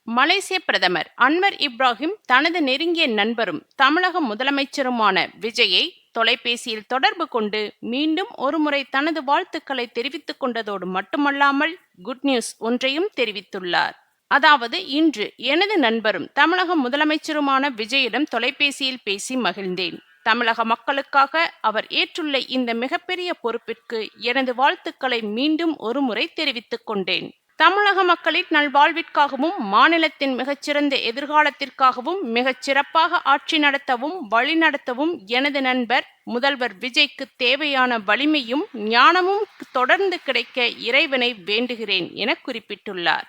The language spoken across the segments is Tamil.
மலேசிய பிரதமர் அன்வர் இப்ராஹிம் தனது நெருங்கிய நண்பரும் தமிழக முதலமைச்சருமான விஜயை தொலைபேசியில் தொடர்பு கொண்டு மீண்டும் ஒருமுறை தனது வாழ்த்துக்களை தெரிவித்துக் கொண்டதோடு மட்டுமல்லாமல் குட் நியூஸ் ஒன்றையும் தெரிவித்துள்ளார். அதாவது, இன்று எனது நண்பரும் தமிழக முதலமைச்சருமான விஜயிடம் தொலைபேசியில் பேசி மகிழ்ந்தேன். தமிழக மக்களுக்காக அவர் ஏற்றுள்ள இந்த மிகப்பெரிய பொறுப்பிற்கு எனது வாழ்த்துக்களை மீண்டும் ஒருமுறை தெரிவித்துக் கொண்டேன். தமிழக மக்களின் நல்வாழ்விற்காகவும் மாநிலத்தின் மிகச்சிறந்த எதிர்காலத்திற்காகவும் மிகச் சிறப்பாக ஆட்சி நடத்தவும் வழிநடத்தவும் எனது நண்பர் முதல்வர் விஜய்க்கு தேவையான வலிமையும் ஞானமும் தொடர்ந்து கிடைக்க இறைவனை வேண்டுகிறேன் என குறிப்பிட்டுள்ளார்.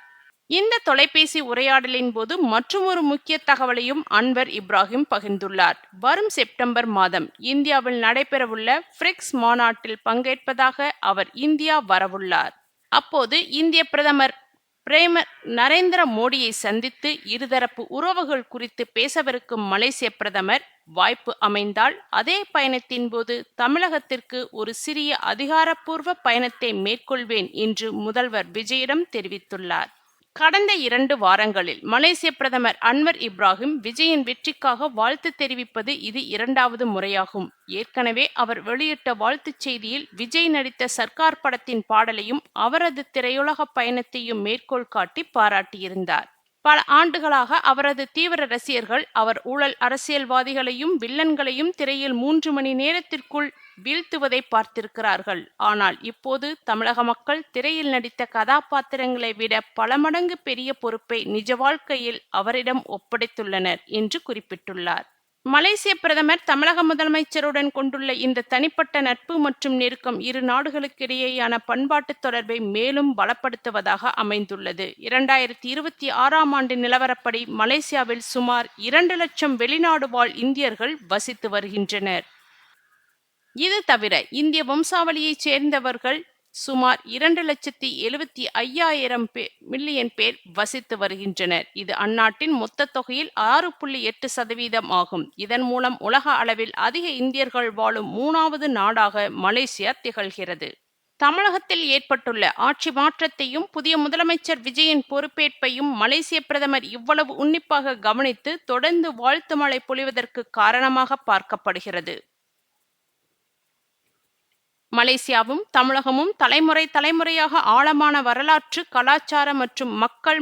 இந்த தொலைபேசி உரையாடலின் போது மற்றுமொரு முக்கிய தகவலையும் அன்வர் இப்ராஹிம் பகிர்ந்துள்ளார். வரும் செப்டம்பர் மாதம் இந்தியாவில் நடைபெறவுள்ள பிரிக்ஸ் மாநாட்டில் பங்கேற்பதாக அவர் இந்தியா வரவுள்ளார். அப்போது இந்திய பிரதமர் நரேந்திர மோடியை சந்தித்து இருதரப்பு உறவுகள் குறித்து பேசவிருக்கும் மலேசிய பிரதமர் வாய்ப்பு அமைந்தால் அதே பயணத்தின் போது தமிழகத்திற்கு ஒரு சிறிய அதிகாரப்பூர்வ பயணத்தை மேற்கொள்வேன் என்று முதல்வர் விஜயிடம் தெரிவித்துள்ளார். கடந்த 2 வாரங்களில் மலேசிய பிரதமர் அன்வர் இப்ராஹிம் விஜயின் வெற்றிக்காக வாழ்த்து தெரிவிப்பது இது 2வது முறையாகும். ஏற்கனவே அவர் வெளியிட்ட வாழ்த்துச் செய்தியில் விஜய் நடித்த சர்க்கார் படத்தின் பாடலையும் அவரது திரையுலக பயணத்தையும் மேற்கோள் காட்டி பாராட்டியிருந்தார். பல ஆண்டுகளாக அவரது தீவிர ரசிகர்கள் அவர் ஊழல் அரசியல்வாதிகளையும் வில்லன்களையும் திரையில் 3 மணி நேரத்திற்குள் வீழ்த்துவதை பார்த்திருக்கிறார்கள். ஆனால் இப்போது தமிழக மக்கள் திரையில் நடித்த கதாபாத்திரங்களை விட பல மடங்கு பெரிய பொறுப்பை நிஜ வாழ்க்கையில் அவரிடம் ஒப்படைத்துள்ளனர் என்று குறிப்பிட்டுள்ளார். மலேசிய பிரதமர் தமிழக முதலமைச்சருடன் கொண்டுள்ள இந்த தனிப்பட்ட நட்பு மற்றும் நெருக்கம் இரு நாடுகளுக்கிடையேயான பண்பாட்டு தொடர்பை மேலும் பலப்படுத்துவதாக அமைந்துள்ளது. 2026ஆம் ஆண்டு நிலவரப்படி மலேசியாவில் சுமார் 2 லட்சம் வெளிநாடு வாழ் இந்தியர்கள் வசித்து வருகின்றனர். இது தவிர இந்திய வம்சாவளியைச் சேர்ந்தவர்கள் சுமார் 2,75,000 பேர் வசித்து வருகின்றனர். இது அந்நாட்டின் மொத்த தொகையில் 6.8% ஆகும். இதன் மூலம் உலக அளவில் அதிக இந்தியர்கள் வாழும் 3வது நாடாக மலேசியா திகழ்கிறது. தமிழகத்தில் ஏற்பட்டுள்ள ஆட்சி மாற்றத்தையும் புதிய முதலமைச்சர் விஜயின் பொறுப்பேற்பையும் மலேசிய பிரதமர் இவ்வளவு உன்னிப்பாக கவனித்து தொடர்ந்து வாழ்த்து மழை பொழிவதற்கு காரணமாக பார்க்கப்படுகிறது. மலேசியாவும் தமிழகமும் தலைமுறையாக ஆழமான வரலாற்று, கலாச்சார மற்றும் மக்கள்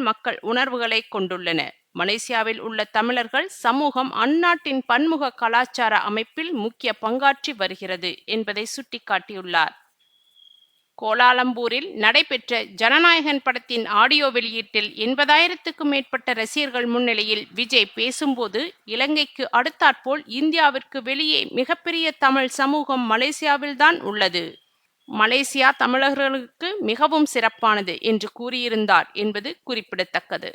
உணர்வுகளை கொண்டுள்ளன. மலேசியாவில் உள்ள தமிழர்கள் சமூகம் அந்நாட்டின் பன்முக கலாச்சார அமைப்பில் முக்கிய பங்காற்றி வருகிறது என்பதை சுட்டிக்காட்டியுள்ளார். கோலாலம்பூரில் நடைபெற்ற ஜனநாயகன் படத்தின் ஆடியோ வெளியீட்டில் 80,000க்கும் மேற்பட்ட ரசிகர்கள் முன்னிலையில் விஜய் பேசும்போது, இலங்கைக்கு அடுத்தாற்போல் இந்தியாவிற்கு வெளியே மிகப்பெரிய தமிழ் சமூகம் மலேசியாவில்தான் உள்ளது. மலேசியா தமிழர்களுக்கு மிகவும் சிறப்பானது என்று கூறியிருந்தார் என்பது குறிப்பிடத்தக்கது.